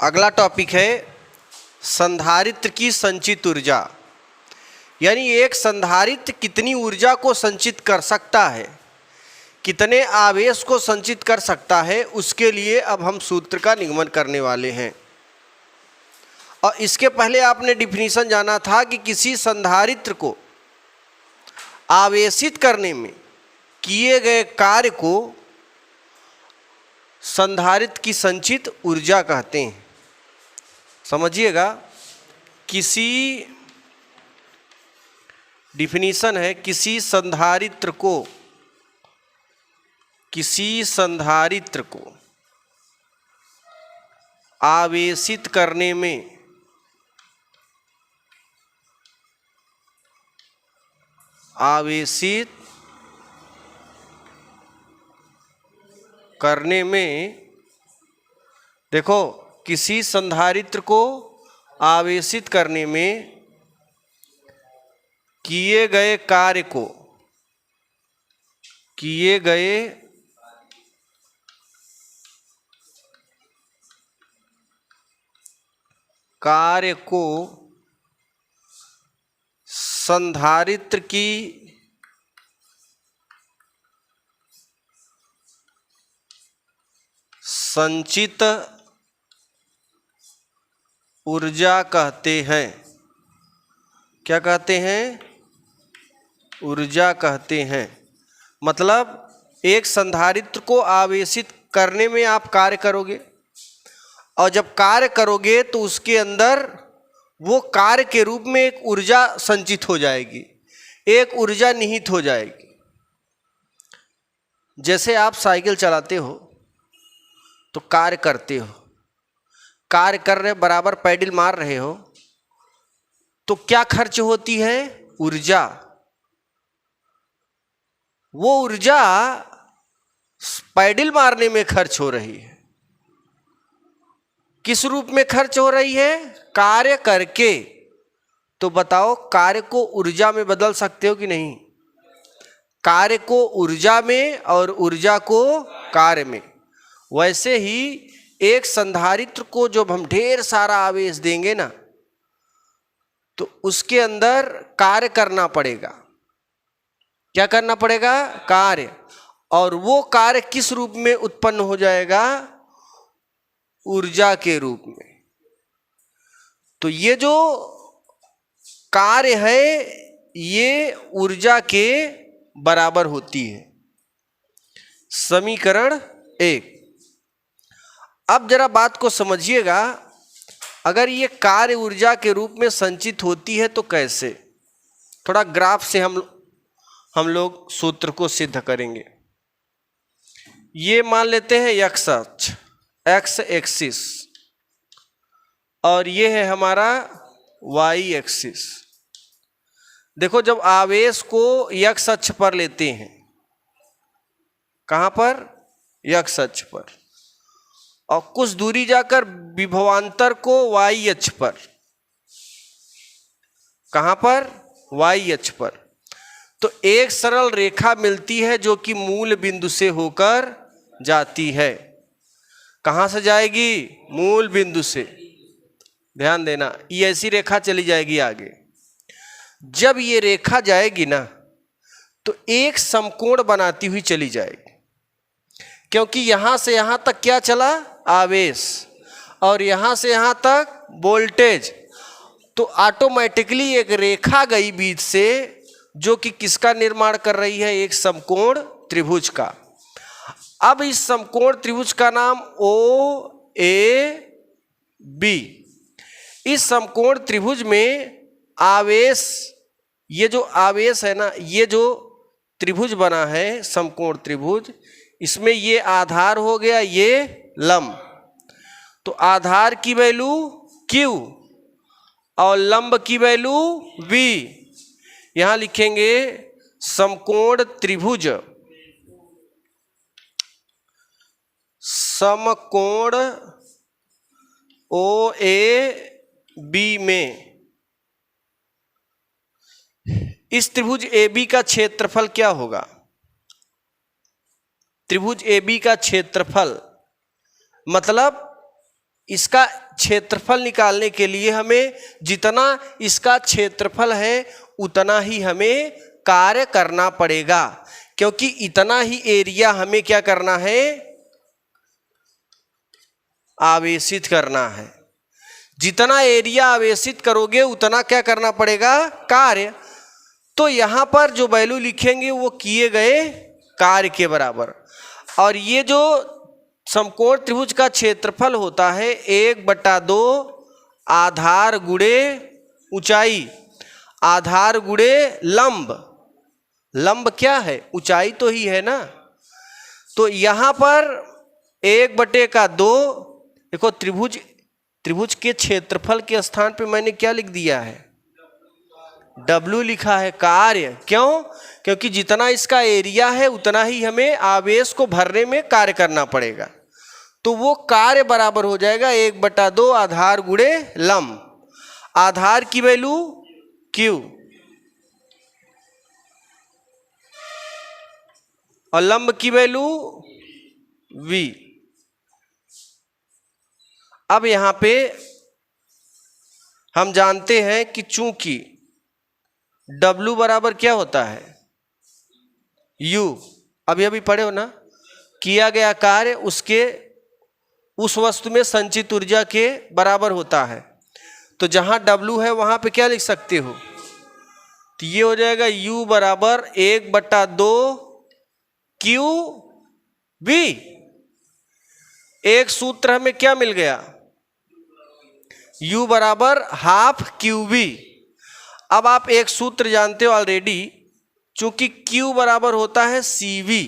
अगला टॉपिक है संधारित्र की संचित ऊर्जा, यानी एक संधारित्र कितनी ऊर्जा को संचित कर सकता है, कितने आवेश को संचित कर सकता है, उसके लिए अब हम सूत्र का निगमन करने वाले हैं। और इसके पहले आपने डिफिनीशन जाना था कि किसी संधारित्र को आवेशित करने में किए गए कार्य को संधारित्र की संचित ऊर्जा कहते हैं। समझिएगा, किसी डिफिनीशन है, किसी संधारित्र को आवेशित करने में देखो, किसी संधारित्र को आवेशित करने में किए गए कार्य को संधारित्र की संचित ऊर्जा कहते हैं। क्या कहते हैं? ऊर्जा कहते हैं। मतलब एक संधारित्र को आवेशित करने में आप कार्य करोगे, और जब कार्य करोगे तो उसके अंदर वो कार्य के रूप में एक ऊर्जा संचित हो जाएगी, एक ऊर्जा निहित हो जाएगी। जैसे आप साइकिल चलाते हो तो कार्य करते हो, कार्य कर रहे, बराबर पैडल मार रहे हो, तो क्या खर्च होती है? ऊर्जा। वो ऊर्जा पैडल मारने में खर्च हो रही है। किस रूप में खर्च हो रही है? कार्य करके। तो बताओ, कार्य को ऊर्जा में बदल सकते हो कि नहीं? कार्य को ऊर्जा में और ऊर्जा को कार्य में। वैसे ही एक संधारित्र को जब हम ढेर सारा आवेश देंगे ना, तो उसके अंदर कार्य करना पड़ेगा। क्या करना पड़ेगा? कार्य। और वो कार्य किस रूप में उत्पन्न हो जाएगा? ऊर्जा के रूप में। तो ये जो कार्य है ये ऊर्जा के बराबर होती है। समीकरण 1। अब जरा बात को समझिएगा, अगर ये कार्य ऊर्जा के रूप में संचित होती है तो कैसे? थोड़ा ग्राफ से हम लोग सूत्र को सिद्ध करेंगे। ये मान लेते हैं एक्स अक्ष, एक्स एक्सिस, और ये है हमारा वाई एक्सिस। देखो, जब आवेश को एक्स अक्ष पर लेते हैं, कहाँ पर? एक्स अक्ष पर, और कुछ दूरी जाकर विभवांतर को वाई अक्ष पर। कहाँ पर? वाई अक्ष पर। तो एक सरल रेखा मिलती है जो कि मूल बिंदु से होकर जाती है। कहाँ से जाएगी? मूल बिंदु से। ध्यान देना, ये ऐसी रेखा चली जाएगी आगे। जब ये रेखा जाएगी ना, तो एक समकोण बनाती हुई चली जाएगी, क्योंकि यहां से यहां तक क्या चला? आवेश, और यहां से यहां तक वोल्टेज। तो ऑटोमेटिकली एक रेखा गई बीच से, जो कि किसका निर्माण कर रही है? एक समकोण त्रिभुज का। अब इस समकोण त्रिभुज का नाम OAB। इस समकोण त्रिभुज में आवेश, ये जो आवेश है ना, ये जो त्रिभुज बना है समकोण त्रिभुज, इसमें ये आधार हो गया, ये लंब। तो आधार की वैल्यू Q और लंब की वैल्यू V। यहां लिखेंगे समकोण त्रिभुज, समकोण OAB में इस त्रिभुज AB का क्षेत्रफल क्या होगा? त्रिभुज AB का क्षेत्रफल मतलब इसका क्षेत्रफल निकालने के लिए हमें जितना इसका क्षेत्रफल है उतना ही हमें कार्य करना पड़ेगा, क्योंकि इतना ही एरिया हमें क्या करना है, आवेशित करना है। जितना एरिया आवेशित करोगे उतना क्या करना पड़ेगा, कार्य। तो यहाँ पर जो वैल्यू लिखेंगे वो किए गए कार्य के बराबर। और ये जो समकोण त्रिभुज का क्षेत्रफल होता है 1/2 आधार गुणे ऊंचाई, आधार गुणे लंब। लंब क्या है, ऊंचाई तो ही है ना। तो यहाँ पर 1/2 देखो, त्रिभुज के क्षेत्रफल के स्थान पे मैंने क्या लिख दिया है, W लिखा है, कार्य। क्यों, क्योंकि जितना इसका एरिया है उतना ही हमें आवेश को भरने में कार्य करना पड़ेगा। तो वो कार्य बराबर हो जाएगा 1/2 आधार गुणे लंब। आधार की वैल्यू Q और लंब की वैल्यू V। अब यहां पे हम जानते हैं कि चूंकि W बराबर क्या होता है, U। अभी अभी पढ़े हो ना, किया गया कार्य उस वस्तु में संचित ऊर्जा के बराबर होता है। तो जहां W है वहां पे क्या लिख सकते हो, तो ये हो जाएगा U बराबर 1/2 QV। एक सूत्र हमें क्या मिल गया, U बराबर ½ QV। अब आप एक सूत्र जानते हो ऑलरेडी, चूंकि Q बराबर होता है CV,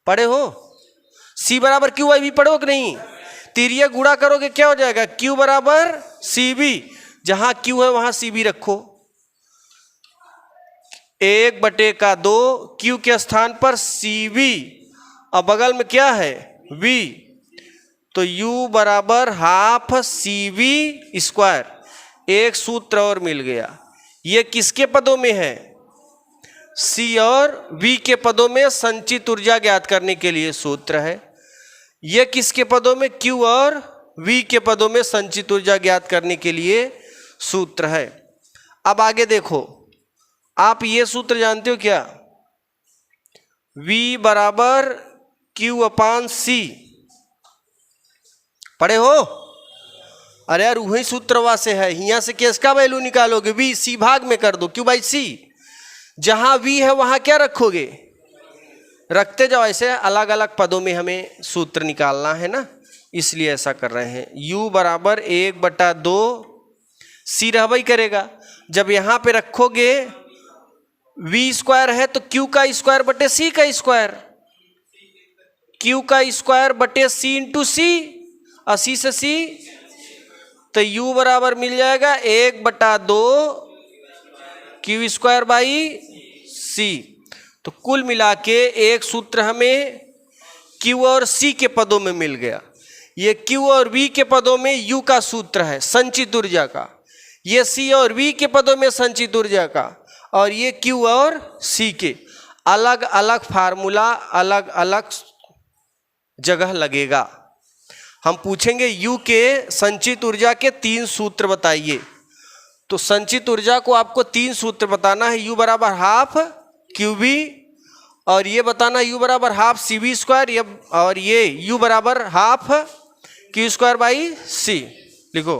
पढ़े हो, C बराबर QIV पढ़े हो कि नहीं। तिर्यक गुणा करोगे क्या हो जाएगा, Q बराबर CV। जहां Q है वहां CV रखो, 1/2 Q के स्थान पर CV और बगल में क्या है V। तो U बराबर ½ CV²। एक सूत्र और मिल गया। ये किसके पदों में है, C और V के पदों में संचित ऊर्जा ज्ञात करने के लिए सूत्र है। ये किसके पदों में, Q और V के पदों में संचित ऊर्जा ज्ञात करने के लिए सूत्र है। अब आगे देखो, आप ये सूत्र जानते हो क्या, V बराबर Q/C, पढ़े हो। अरे यार वही सूत्रवा से है, यहाँ से किसका वैल्यू निकालोगे, V C भाग में कर दो Q/C। जहां V है वहां क्या रखोगे, रखते जाओ। ऐसे अलग अलग पदों में हमें सूत्र निकालना है ना, इसलिए ऐसा कर रहे हैं। U बराबर 1/2 C रहबई करेगा। जब यहां पे रखोगे V² है तो Q का स्क्वायर बटे C का स्क्वायर, Q का स्क्वायर बटे C इंटू C, 80 से C। तो U बराबर मिल जाएगा 1/2 Q²/C। तो कुल मिला के एक सूत्र हमें Q और C के पदों में मिल गया। ये Q और V के पदों में U का सूत्र है संचित ऊर्जा का, ये C और V के पदों में संचित ऊर्जा का, और ये Q और C के अलग अलग फार्मूला अलग अलग जगह लगेगा। हम पूछेंगे U के संचित ऊर्जा के 3 सूत्र बताइए। तो संचित ऊर्जा को आपको 3 सूत्र बताना है, U बराबर ½ QV, और ये बताना U बराबर ½ CV², और ये U बराबर ½ Q²/C। लिखो।